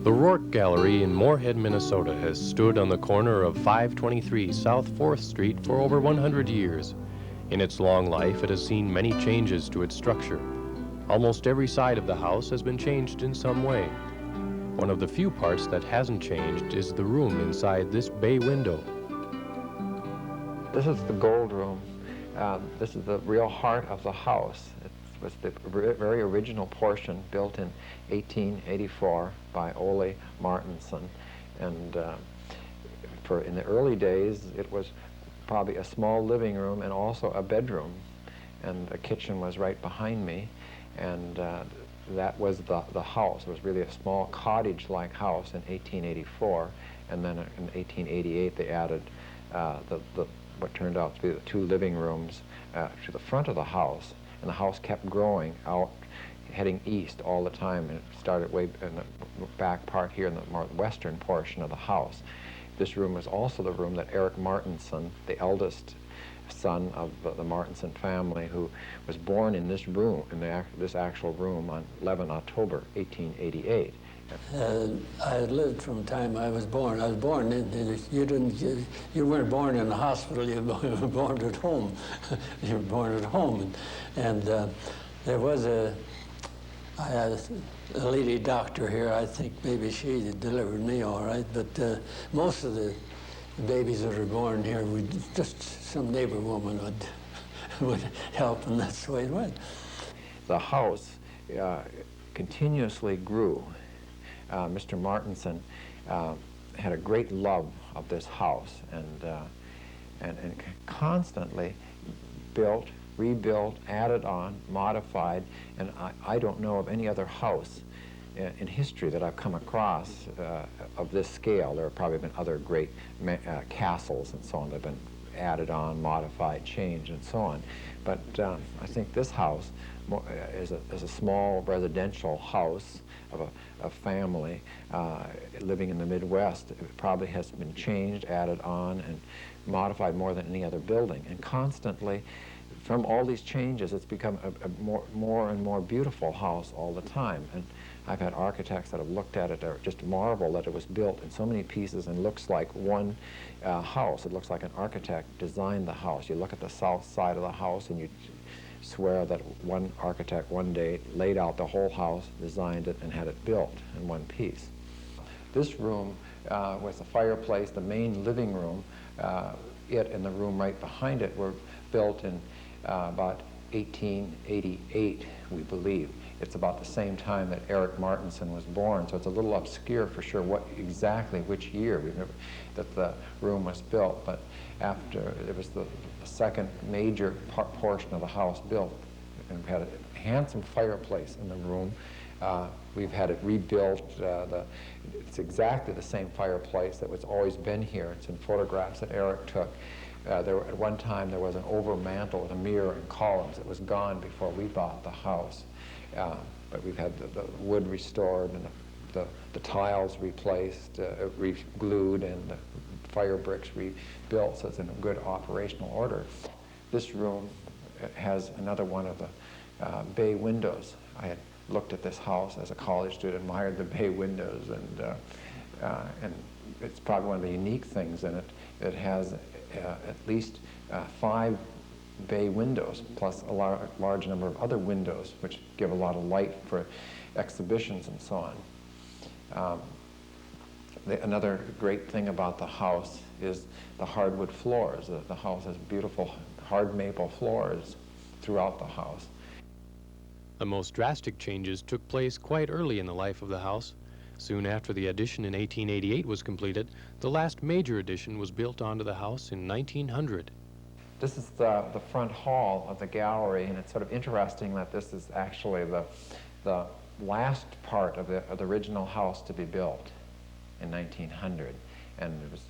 The Rourke Gallery in Moorhead, Minnesota has stood on the corner of 523 South 4th Street for over 100 years. In its long life, it has seen many changes to its structure. Almost every side of the house has been changed in some way. One of the few parts that hasn't changed is the room inside this bay window. This is the gold room. This is the real heart of the house. It was the very original portion built in 1884 by Ole Martinson. And in the early days, it was probably a small living room and also a bedroom. And the kitchen was right behind me. And that was the house. It was really a small cottage-like house in 1884. And then in 1888, they added what turned out to be the two living rooms to the front of the house. And the house kept growing out, heading east all the time. And it started way in the back part here in the more western portion of the house. This room was also the room that Eric Martinson, the eldest son of the Martinson family, who was born in this room, in this actual room, on 11 October 1888. I lived from the time I was born. I was born you weren't born in the hospital. You were born at home. You were born at home, and there was a lady doctor here. I think maybe she delivered me all right, but most of the babies that were born here, just some neighbor woman would help, and that's the way it went. The house continuously grew. Mr. Martinson had a great love of this house and constantly built, rebuilt, added on, modified, and I don't know of any other house in history that I've come across of this scale. There have probably been other great castles and so on that have been added on, modified, changed, and so on. But I think this house is a small residential house of a family living in the Midwest. It probably has been changed, added on, and modified more than any other building. And constantly, from all these changes, it's become a more and more beautiful house all the time. And I've had architects that have looked at it or just marvel that it was built in so many pieces and looks like one house. It looks like an architect designed the house. You look at the south side of the house and you swear that one architect one day laid out the whole house, designed it, and had it built in one piece. This room with the fireplace, the main living room, it and the room right behind it were built in about 1888, we believe. It's about the same time that Eric Martinson was born, so it's a little obscure for sure which year that the room was built. But after it was the second major portion of the house built, and we had a handsome fireplace in the room. We've had it rebuilt. It's exactly the same fireplace that was always been here. It's in photographs that Eric took. At one time there was an overmantel with a mirror and columns. It was gone before we bought the house. But we've had the wood restored and the tiles replaced, re-glued, and the fire bricks rebuilt, so it's in a good operational order. This room has another one of the bay windows. I had looked at this house as a college student, admired the bay windows, and it's probably one of the unique things in it. It has at least 5 bay windows, plus a large number of other windows, which give a lot of light for exhibitions and so on. Another great thing about the house is the hardwood floors. The house has beautiful hard maple floors throughout the house. The most drastic changes took place quite early in the life of the house. Soon after the addition in 1888 was completed, the last major addition was built onto the house in 1900. This is the front hall of the gallery, and it's sort of interesting that this is actually the last part of the original house to be built in 1900. And it's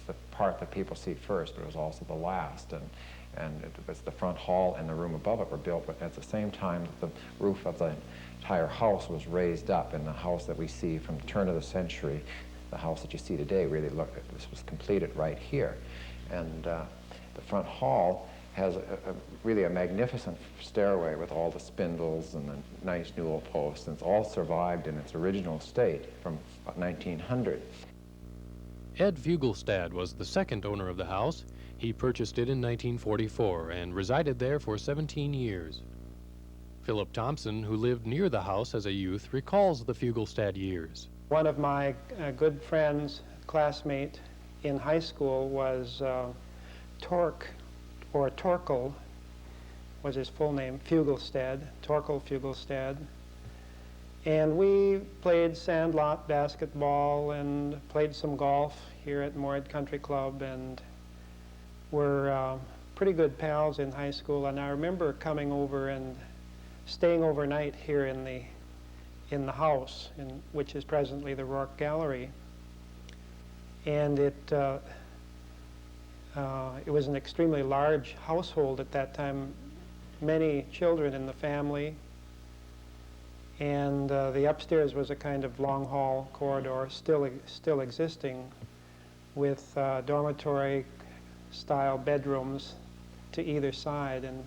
the part that people see first, but it was also the last. And it was the front hall and the room above it were built, but at the same time the roof of the entire house was raised up, and the house that we see from the turn of the century, the house that you see today, really this was completed right here. And the front hall has really a magnificent stairway with all the spindles and the nice newel posts, and it's all survived in its original state from about 1900. Ed Fugelstad was the second owner of the house. He purchased it in 1944 and resided there for 17 years. Philip Thompson, who lived near the house as a youth, recalls the Fugelstad years. One of my good friends, classmate in high school, was Torque, or Torkel was his full name, Fugelstad, Torkel Fugelstad. And we played sandlot basketball and played some golf here at Moorhead Country Club, and were pretty good pals in high school. And I remember coming over and staying overnight here in the house, which is presently the Rourke Gallery. And it was an extremely large household at that time, many children in the family. And the upstairs was a kind of long hall corridor, still existing, with dormitory style bedrooms to either side. And I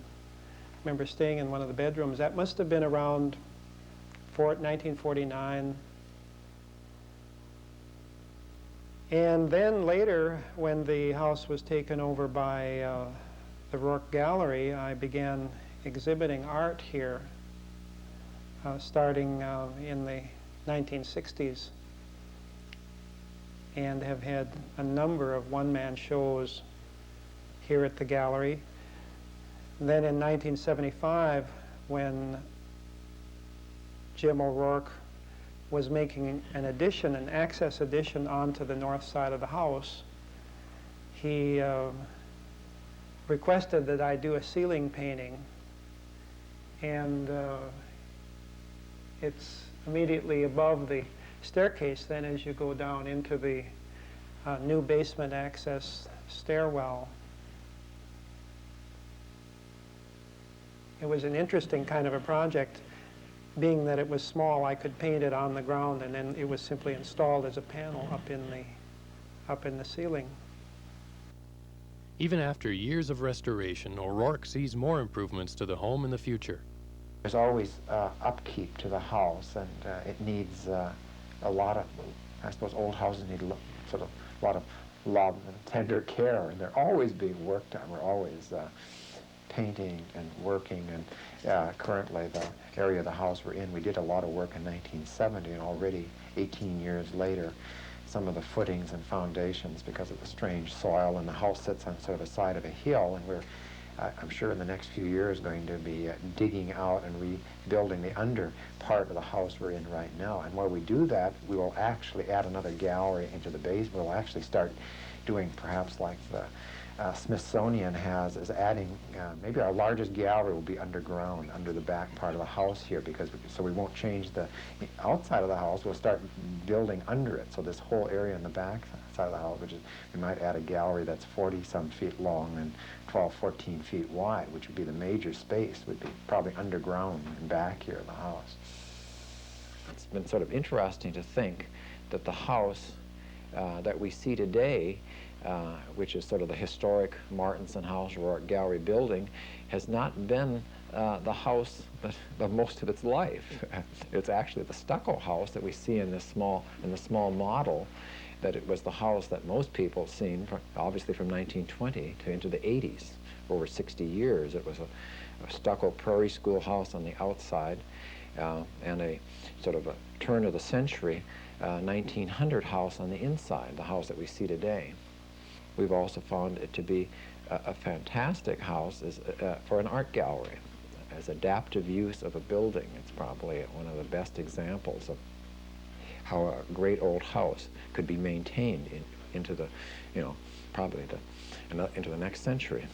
remember staying in one of the bedrooms. That must have been around 1949. And then later, when the house was taken over by the Rourke Gallery, I began exhibiting art here, starting in the 1960s, and have had a number of one-man shows here at the gallery. And then in 1975, when Jim O'Rourke was making an addition, an access addition onto the north side of the house, he requested that I do a ceiling painting. And it's immediately above the staircase then as you go down into the new basement access stairwell. It was an interesting kind of a project. Being that it was small, I could paint it on the ground, and then it was simply installed as a panel up in the ceiling. Even after years of restoration, O'Rourke sees more improvements to the home in the future. There's always upkeep to the house, and it needs a lot of, I suppose old houses need sort of a lot of love and tender care, and they're always being worked on. We're always painting and working, and currently the area of the house we're in, we did a lot of work in 1970, and already 18 years later, some of the footings and foundations, because of the strange soil, and the house sits on sort of a side of a hill, and we're, I'm sure in the next few years, going to be digging out and rebuilding the under part of the house we're in right now. And while we do that, we will actually add another gallery into the basement. We'll actually start doing perhaps like the Smithsonian is adding, maybe our largest gallery will be underground, under the back part of the house here, because so we won't change the outside of the house. We'll start building under it. So this whole area in the back side of the house, which is, we might add a gallery that's 40-some feet long and 12, 14 feet wide, which would be the major space, would be probably underground and back here in the house. It's been sort of interesting to think that the house that we see today, which is sort of the historic Martinson House, Rourke Gallery building, has not been the house of most of its life. It's actually the stucco house that we see in the small model, that it was the house that most people have seen, obviously from 1920 to into the 80s. For over 60 years, it was a stucco Prairie schoolhouse on the outside, and a sort of a turn of the century 1900 house on the inside, the house that we see today. We've also found it to be a fantastic house for an art gallery, as adaptive use of a building. It's probably one of the best examples of how a great old house could be maintained into the, probably into the next century.